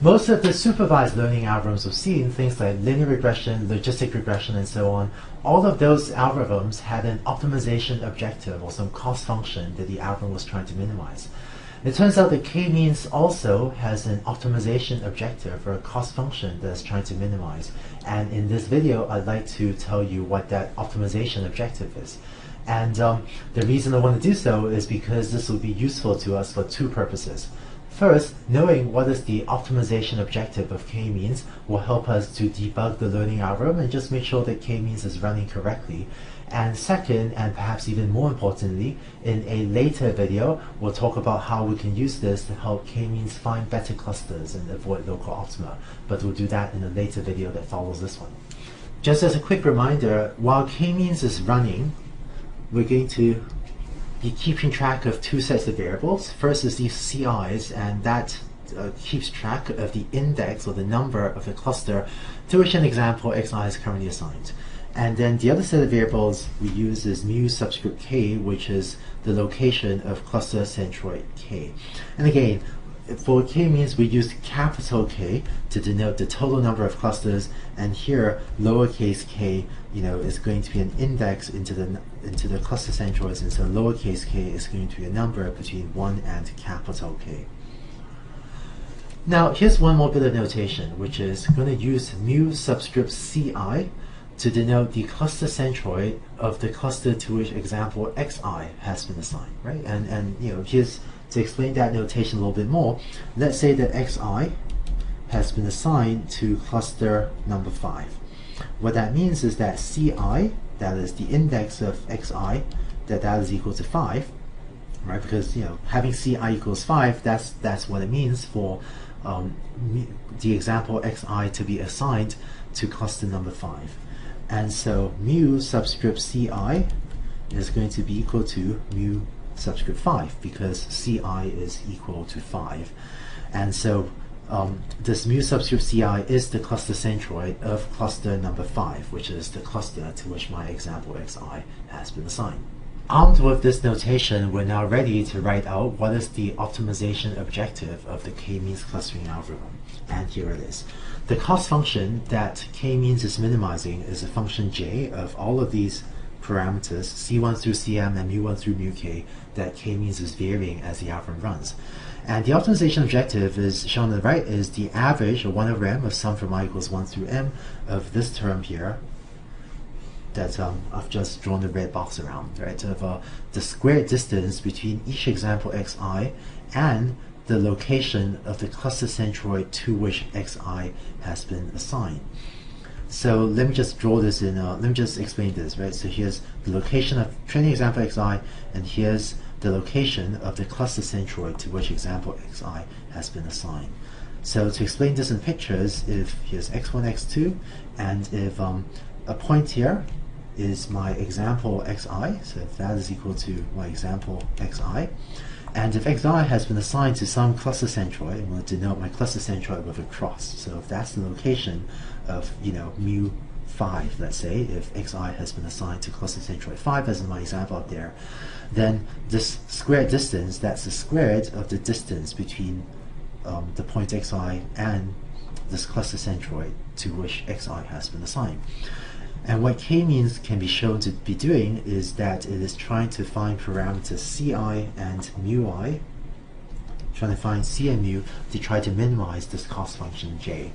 Most of the supervised learning algorithms we've seen, things like linear regression, logistic regression, and so on, all of those algorithms had an optimization objective or some cost function that the algorithm was trying to minimize. It turns out that k-means also has an optimization objective or a cost function that it's trying to minimize. And in this video, I'd like to tell you what that optimization objective is. And the reason I want to do so is because this will be useful to us for two purposes. First, knowing what is the optimization objective of k-means will help us to debug the learning algorithm and just make sure that k-means is running correctly. And second, and perhaps even more importantly, in a later video, we'll talk about how we can use this to help k-means find better clusters and avoid local optima. But we'll do that in a later video that follows this one. Just as a quick reminder, while k-means is running, we're going to be keeping track of two sets of variables. First is these CIs, and that keeps track of the index or the number of the cluster to which an example xi is currently assigned. And then the other set of variables we use is mu subscript k, which is the location of cluster centroid k. And again, for k-means we use capital K to denote the total number of clusters, and here lowercase k, is going to be an index into the cluster centroids, and so lowercase k is going to be a number between 1 and capital K. Now here's one more bit of notation, which is going to use mu subscript ci to denote the cluster centroid of the cluster to which example xi has been assigned, right? And here's to explain that notation a little bit more. Let's say that xi has been assigned to cluster number 5. What that means is that ci, that is the index of xi, that is equal to 5, right? Because having ci equals 5, that's what it means for the example xi to be assigned to cluster number 5. And so mu subscript ci is going to be equal to mu subscript 5, because ci is equal to 5. And so this mu subscript ci is the cluster centroid of cluster number 5, which is the cluster to which my example xi has been assigned. Armed with this notation, we're now ready to write out what is the optimization objective of the k-means clustering algorithm. And here it is. The cost function that k-means is minimizing is a function j of all of these parameters, c1 through cm and mu1 through mu k, that k-means is varying as the algorithm runs. And the optimization objective is shown on the right is the average, or 1 over m, of sum from I equals 1 through m of this term here that I've just drawn the red box around, right, of the squared distance between each example xi and the location of the cluster centroid to which xi has been assigned. So let me just draw this in, let me just explain this, right? So here's the location of training example xi, and here's the location of the cluster centroid to which example xi has been assigned. So to explain this in pictures, if here's x1, x2, and if a point here is my example xi, so if that is equal to my example xi, and if xi has been assigned to some cluster centroid, I'm going to denote my cluster centroid with a cross. So if that's the location of mu 5, let's say, if xi has been assigned to cluster centroid 5 as in my example up there, then this squared distance, that's the square root of the distance between the point xi and this cluster centroid to which xi has been assigned. And what k-means can be shown to be doing is that it is trying to find parameters ci and mu, trying to find c and mu to try to minimize this cost function j.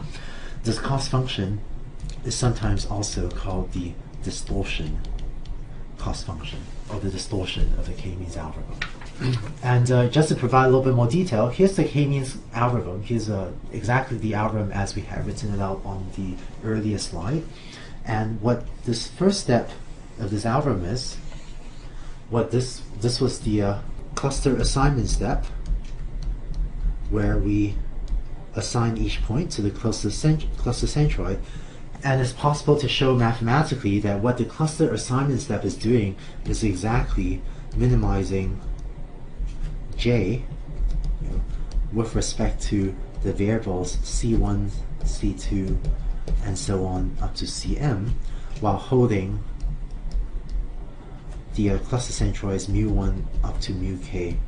This cost function is sometimes also called the distortion cost function, or the distortion of the k-means algorithm. And just to provide a little bit more detail, here's the k-means algorithm. Here's exactly the algorithm as we have written it out on the earlier slide. And what this first step of this algorithm is, this was the cluster assignment step, where we assign each point to the cluster centroid. And it's possible to show mathematically that what the cluster assignment step is doing is exactly minimizing j with respect to the variables c1, c2, and so on up to cm, while holding the cluster centroids mu1 up to mu k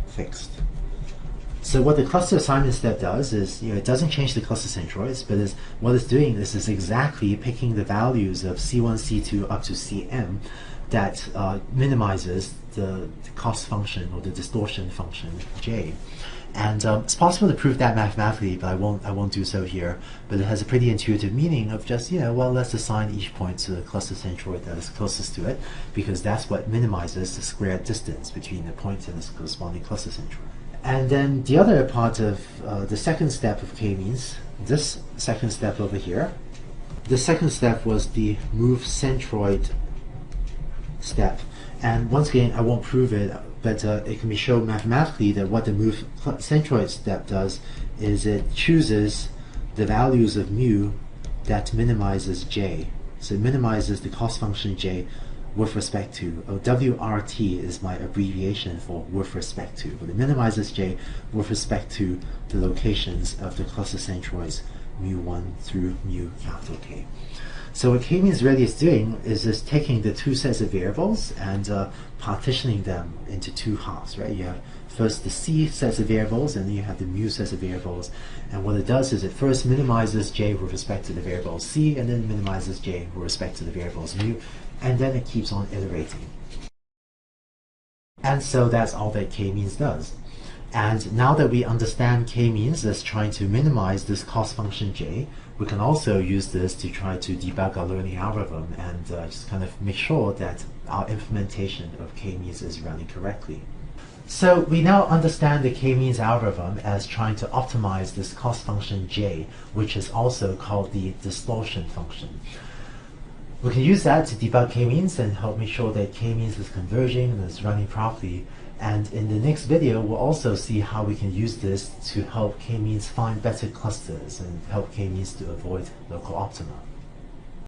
fixed. So what the cluster assignment step does is, it doesn't change the cluster centroids, but what it's doing is exactly picking the values of C1, C2 up to Cm that minimizes the cost function or the distortion function J. And it's possible to prove that mathematically, but I won't do so here. But it has a pretty intuitive meaning of just, well, let's assign each point to the cluster centroid that is closest to it, because that's what minimizes the squared distance between the point and its corresponding cluster centroid. And then the other part of the second step of k-means, this second step over here, the second step was the move centroid step. And once again, I won't prove it, but it can be shown mathematically that what the move centroid step does is it chooses the values of mu that minimizes j. So it minimizes the cost function j with respect to, WRT is my abbreviation for with respect to, but it minimizes j with respect to the locations of the cluster centroids mu1 through mu capital K. So what k-means really is doing is just taking the two sets of variables and partitioning them into two halves, right? You have first the c sets of variables, and then you have the mu sets of variables. And what it does is it first minimizes j with respect to the variable c, and then minimizes j with respect to the variables mu, and then it keeps on iterating. And so that's all that k-means does. And now that we understand k-means as trying to minimize this cost function j, we can also use this to try to debug our learning algorithm and just kind of make sure that our implementation of k-means is running correctly. So we now understand the k-means algorithm as trying to optimize this cost function j, which is also called the distortion function. We can use that to debug k-means and help make sure that k-means is converging and is running properly. And in the next video, we'll also see how we can use this to help k-means find better clusters and help k-means to avoid local optima.